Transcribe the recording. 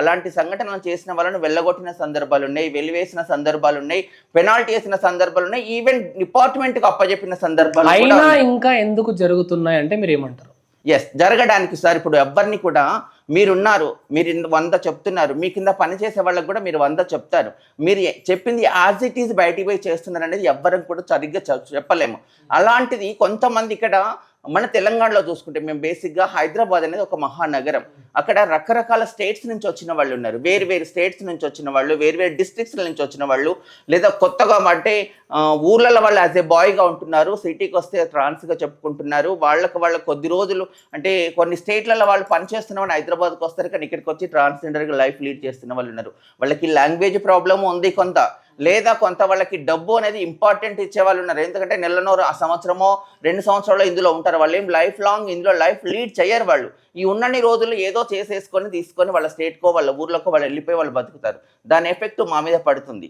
అలాంటి సంఘటనలు చేసిన వాళ్ళను వెళ్ళగొట్టిన సందర్భాలు ఉన్నాయి, వెలివేసిన సందర్భాలు ఉన్నాయి, పెనాల్టీ వేసిన సందర్భాలు ఉన్నాయి, ఈవెన్ డిపార్ట్మెంట్కి అప్పజెప్పిన సందర్భాలు కూడా అయినా ఉన్నాయి. ఇంకా ఎందుకు జరుగుతున్నాయి అంటే మీరు ఏమంటారు? ఎస్, జరగడానికి సార్ ఇప్పుడు ఎవరిని కూడా మీరున్నారు, మీరు 100 చెప్తున్నారు, మీ కింద పనిచేసే వాళ్ళకి కూడా మీరు 100 చెప్తారు. మీరు చెప్పింది యాజ్ ఇట్ ఈజ్ బయటికి పోయి చేస్తున్నారు అనేది ఎవ్వరం కూడా సరిగ్గా చెప్పలేము. అలాంటిది కొంతమంది ఇక్కడ మన తెలంగాణలో చూసుకుంటే మేము బేసిక్గా హైదరాబాద్ అనేది ఒక మహానగరం. అక్కడ రకరకాల స్టేట్స్ నుంచి వచ్చిన వాళ్ళు ఉన్నారు, వేరు వేరు స్టేట్స్ నుంచి వచ్చిన వాళ్ళు, వేరు వేరు డిస్ట్రిక్ట్స్ నుంచి వచ్చిన వాళ్ళు, లేదా కొత్తగా అంటే ఊర్లలో వాళ్ళు యాజ్ ఏ బాయ్గా ఉంటున్నారు, సిటీకి వస్తే ట్రాన్స్గా చెప్పుకుంటున్నారు. వాళ్ళ కొద్ది రోజులు అంటే కొన్ని స్టేట్లలో వాళ్ళు పనిచేస్తున్న వాళ్ళు హైదరాబాద్కి వస్తారు, కానీ ఇక్కడికి వచ్చి ట్రాన్స్జెండర్గా లైఫ్ లీడ్ చేస్తున్న వాళ్ళు ఉన్నారు. వాళ్ళకి లాంగ్వేజ్ ప్రాబ్లమ్ ఉంది కొంత, లేదా కొంత వాళ్ళకి డబ్బు అనేది ఇంపార్టెంట్ ఇచ్చే వాళ్ళు ఉన్నారు. ఎందుకంటే నెలనో ఆ సంవత్సరమో 2 సంవత్సరాలు ఇందులో ఉంటారు, వాళ్ళు ఏం లైఫ్ లాంగ్ ఇందులో లైఫ్ లీడ్ చేయరు. వాళ్ళు ఈ ఉన్నన్ని రోజులు ఏదో చేసేసుకొని తీసుకొని వాళ్ళ స్టేట్కో వాళ్ళ ఊర్లకో వాళ్ళు వెళ్ళిపోయి వాళ్ళు బతుకుతారు. దాని ఎఫెక్ట్ మా మీద పడుతుంది.